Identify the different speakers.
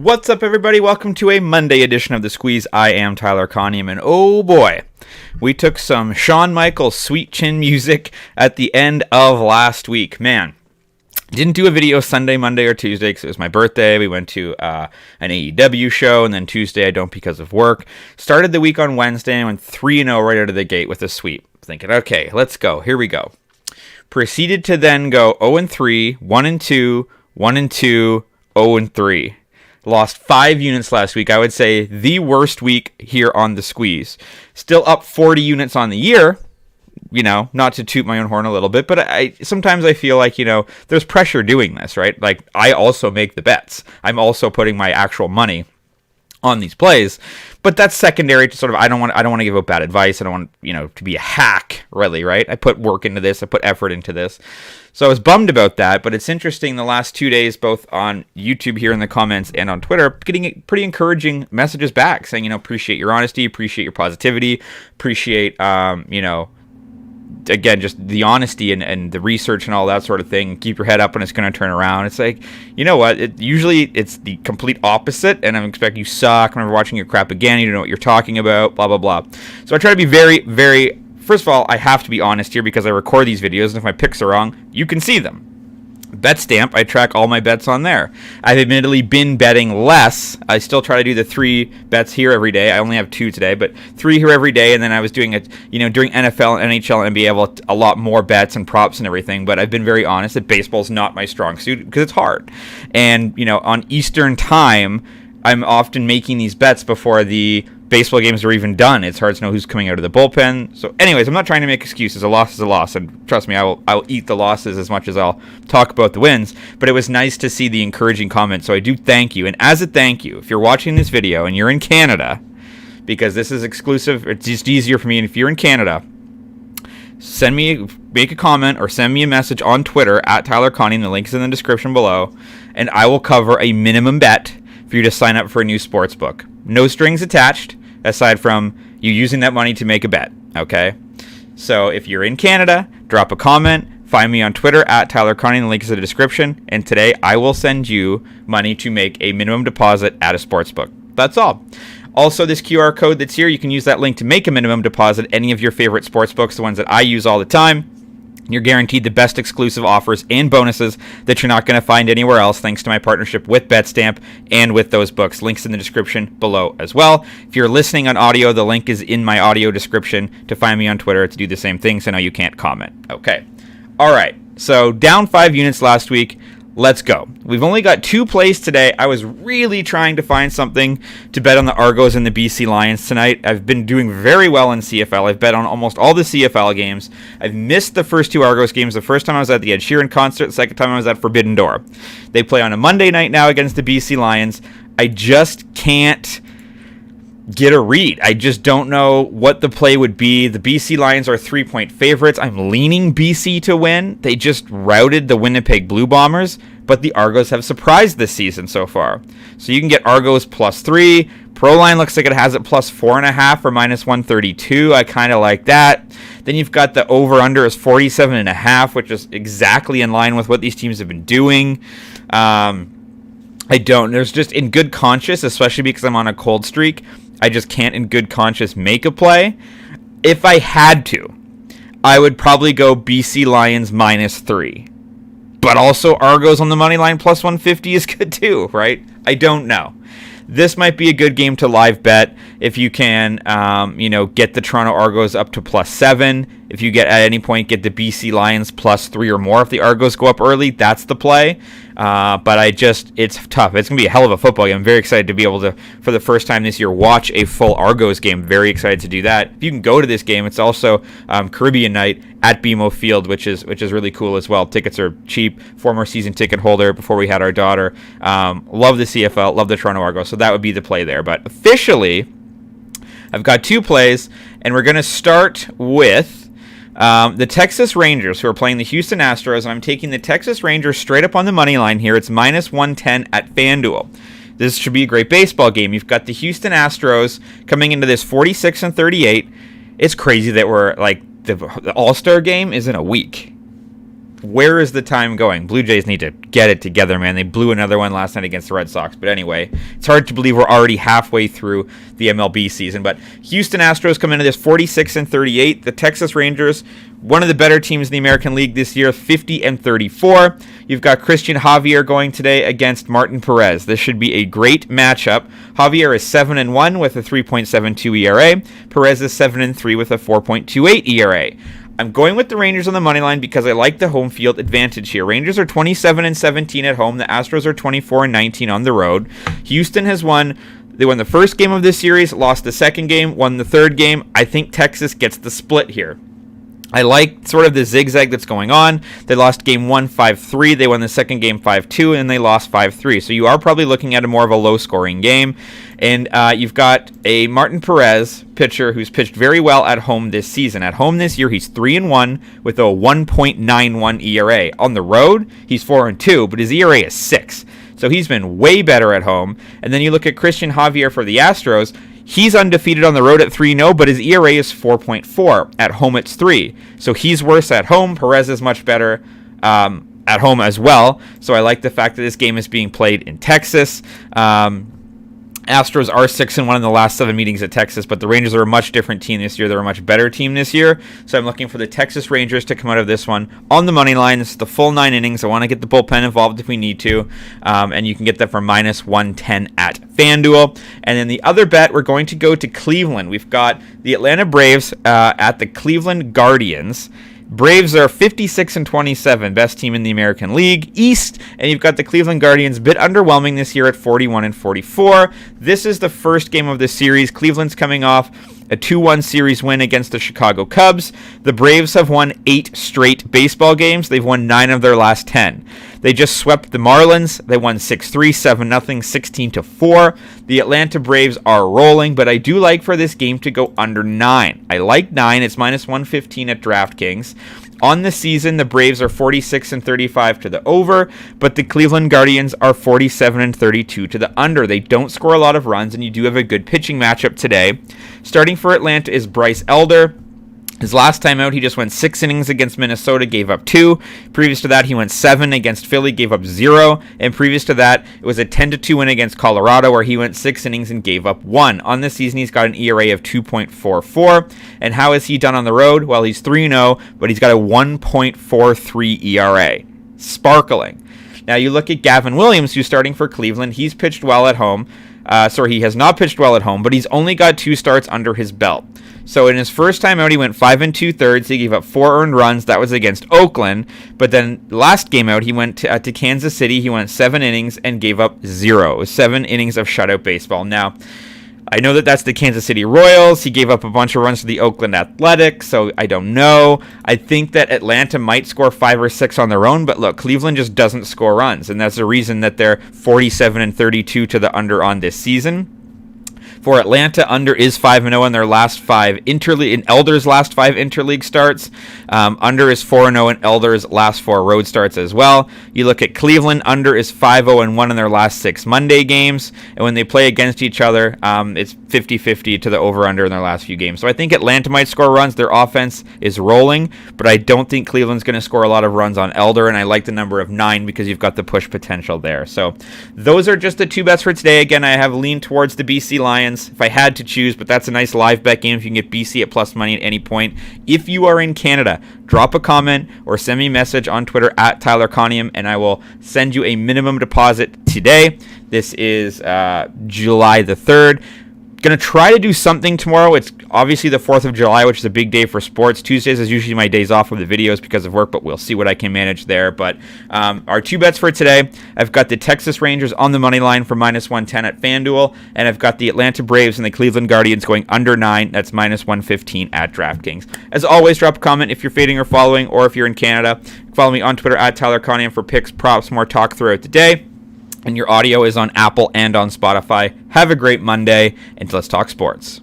Speaker 1: What's up, everybody? Welcome to a Monday edition of The Squeeze. I am Tyler Conium, and oh boy, we took some Shawn Michaels Sweet Chin music at the end of last week. Man, didn't do a video Sunday, Monday, or Tuesday because it was my birthday. We went to an AEW show, and then Tuesday I don't because of work. Started the week on Wednesday and went 3-0 right out of the gate with a sweep. Thinking, okay, let's go. Here we go. Proceeded to then go 0-3, 1-2, 1-2, 0-3. Lost 5 units last week. I would say the worst week here on The Squeeze. Still up 40 units on the year. You know, not to toot my own horn a little bit, but sometimes I feel like, you know, there's pressure doing this, right? Like, I also make the bets. I'm also putting my actual money on these plays, but that's secondary to sort of, I don't want to give out bad advice. I don't want, you know, to be a hack, really, right? I put work into this. I put effort into this. So I was bummed about that, but it's interesting the last 2 days, both on YouTube here in the comments and on Twitter, getting pretty encouraging messages back saying, you know, appreciate your honesty, appreciate your positivity, appreciate, you know, again, just the honesty and the research and all that sort of thing. Keep your head up and it's going to turn around. It's like, you know what? Usually it's the complete opposite, and I'm expecting you suck. I'm never watching your crap again. You don't know what you're talking about, blah, blah, blah. So I try to be very, very... First of all, I have to be honest here because I record these videos, and if my picks are wrong, you can see them. BetStamp, I track all my bets on there. I've admittedly been betting less. I still try to do the 3 bets here every day. I only have 2 today, but 3 here every day. And then I was doing it, you know, during NFL, NHL, and NBA, I have a lot more bets and props and everything. But I've been very honest that baseball's not my strong suit because it's hard. And, you know, on Eastern time, I'm often making these bets before the baseball games are even done. It's hard to know who's coming out of the bullpen. So anyways, I'm not trying to make excuses. A loss is a loss, and trust me, I will eat the losses as much as I'll talk about the wins. But it was nice to see the encouraging comments, so I do thank you. And as a thank you, if you're watching this video and you're in Canada, because this is exclusive, it's just easier for me, and if you're in Canada, make a comment or send me a message on Twitter at Tyler Conning. The link is in the description below, and I will cover a minimum bet for you to sign up for a new sports book. No strings attached, aside from you using that money to make a bet, okay? So if you're in Canada, drop a comment, find me on Twitter at Tyler Conning, the link is in the description, and today I will send you money to make a minimum deposit at a sports book. That's all. Also, this QR code that's here, you can use that link to make a minimum deposit at any of your favorite sports books, the ones that I use all the time. You're guaranteed the best exclusive offers and bonuses that you're not going to find anywhere else, thanks to my partnership with BetStamp and with those books. Links in the description below as well. If you're listening on audio, the link is in my audio description to find me on Twitter to do the same thing, so I know you can't comment. Okay. All right. So down 5 units last week. Let's go. We've only got 2 plays today. I was really trying to find something to bet on the Argos and the BC Lions tonight. I've been doing very well in CFL. I've bet on almost all the CFL games. I've missed the first 2 Argos games. The first time I was at the Ed Sheeran concert. The second time I was at Forbidden Door. They play on a Monday night now against the BC Lions. I just can't get a read. I just don't know what the play would be. The BC Lions are 3-point favorites. I'm leaning BC to win. They just routed the Winnipeg Blue Bombers, but the Argos have surprised this season so far. So you can get Argos +3. Proline looks like it has it +4.5 or -132. I kind of like that. Then you've got the over-under is 47.5, which is exactly in line with what these teams have been doing. There's just in good conscience, especially because I'm on a cold streak, I just can't in good conscience make a play. If I had to, I would probably go BC Lions -3. But also Argos on the money line +150 is good too, right? I don't know. This might be a good game to live bet if you can, get the Toronto Argos up to +7. If you at any point get the BC Lions +3 or more, if the Argos go up early, that's the play. But it's tough. It's going to be a hell of a football game. I'm very excited to be able to, for the first time this year, watch a full Argos game. Very excited to do that. If you can go to this game, it's also Caribbean night at BMO Field, which is really cool as well. Tickets are cheap. Former season ticket holder before we had our daughter. Love the CFL. Love the Toronto Argos. So that would be the play there. But officially, I've got 2 plays, and we're going to start with the Texas Rangers, who are playing the Houston Astros. I'm taking the Texas Rangers straight up on the money line here. It's -110 at FanDuel. This should be a great baseball game. You've got the Houston Astros coming into this 46-38. It's crazy that we're like the All-Star game is in a week. where is the time going? Blue Jays need to get it together, man. They blew another one last night against the Red Sox. But anyway, it's hard to believe we're already halfway through the MLB season. But Houston Astros come into this 46-38. The Texas Rangers, one of the better teams in the American League this year, 50-34. You've got Christian Javier going today against Martin Perez. This should be a great matchup. Javier is 7-1 with a 3.72 ERA. Perez is 7-3 with a 4.28 ERA. I'm going with the Rangers on the money line because I like the home field advantage here. Rangers are 27-17 at home. The Astros are 24-19 on the road. Houston has won. They won the first game of this series, lost the second game, won the third game. I think Texas gets the split here. I like sort of the zigzag that's going on. They lost game 1 5-3. They won the second game 5-2, and they lost 5-3. So you are probably looking at a more of a low-scoring game. And you've got a Martin Perez pitcher who's pitched very well at home this season. At home this year, he's 3-1 with a 1.91 ERA. On the road, he's 4-2, but his ERA is 6. So he's been way better at home. And then you look at Christian Javier for the Astros. He's undefeated on the road at 3-0, but his ERA is 4.4. At home, it's 3. So he's worse at home. Perez is much better at home as well. So I like the fact that this game is being played in Texas. Astros are 6-1 in the last 7 meetings at Texas, but the Rangers are a much different team this year. They're a much better team this year. So I'm looking for the Texas Rangers to come out of this one on the money line. This is the full 9 innings. I want to get the bullpen involved if we need to. And you can get that for minus 110 at FanDuel. And then the other bet, we're going to go to Cleveland. We've got the Atlanta Braves at the Cleveland Guardians. Braves are 56-27, best team in the American League East, and you've got the Cleveland Guardians, a bit underwhelming this year at 41-44. This is the first game of the series. Cleveland's coming off a 2-1 series win against the Chicago Cubs. The Braves have won 8 straight baseball games. They've won 9 of their last 10. They just swept the Marlins. They won 6-3, 7-0, 16-4. The Atlanta Braves are rolling, but I do like for this game to go under 9. I like 9. It's minus 115 at DraftKings. On the season, the Braves are 46-35 to the over, but the Cleveland Guardians are 47-32 to the under. They don't score a lot of runs, and you do have a good pitching matchup today. Starting for Atlanta is Bryce Elder. His last time out, he just went 6 innings against Minnesota, gave up 2. Previous to that, he went 7 against Philly, gave up 0. And previous to that, it was a 10-2 win against Colorado, where he went 6 innings and gave up 1. On this season, he's got an ERA of 2.44. And how has he done on the road? Well, he's 3-0, but he's got a 1.43 ERA. Sparkling. Now, you look at Gavin Williams, who's starting for Cleveland. He's pitched well at home. He has not pitched well at home, but he's only got 2 starts under his belt. So in his first time out, he went 5 2/3. He gave up 4 earned runs. That was against Oakland. But then last game out, he went to Kansas City. He went 7 innings and gave up 0. It was 7 innings of shutout baseball. Now, I know that that's the Kansas City Royals. He gave up a bunch of runs to the Oakland Athletics, so I don't know. I think that Atlanta might score 5 or 6 on their own, but look, Cleveland just doesn't score runs, and that's the reason that they're 47-32 to the under on this season. For Atlanta, under is 5-0 in their last 5 in Elder's last 5 interleague starts. Under is 4-0 in Elder's last 4 road starts as well. You look at Cleveland, under is 5-0-1 in their last 6 Monday games. And when they play against each other, it's 50-50 to the over-under in their last few games. So I think Atlanta might score runs. Their offense is rolling, but I don't think Cleveland's going to score a lot of runs on Elder, and I like the number of 9 because you've got the push potential there. So those are just the 2 bets for today. Again, I have leaned towards the BC Lions if I had to choose, but that's a nice live bet game if you can get BC at plus money at any point. If you are in Canada, drop a comment or send me a message on Twitter at Tyler Conium, and I will send you a minimum deposit today. This is July the 3rd. Going to try to do something tomorrow. It's obviously the 4th of July, which is a big day for sports. Tuesdays is usually my days off of the videos because of work, but we'll see what I can manage there. But our 2 bets for today, I've got the Texas Rangers on the money line for minus 110 at FanDuel, and I've got the Atlanta Braves and the Cleveland Guardians going under 9. That's minus 115 at DraftKings. As always, drop a comment if you're fading or following, or if you're in Canada. Follow me on Twitter at Tyler Conium for picks, props, more talk throughout the day. And your audio is on Apple and on Spotify. Have a great Monday, and let's talk sports.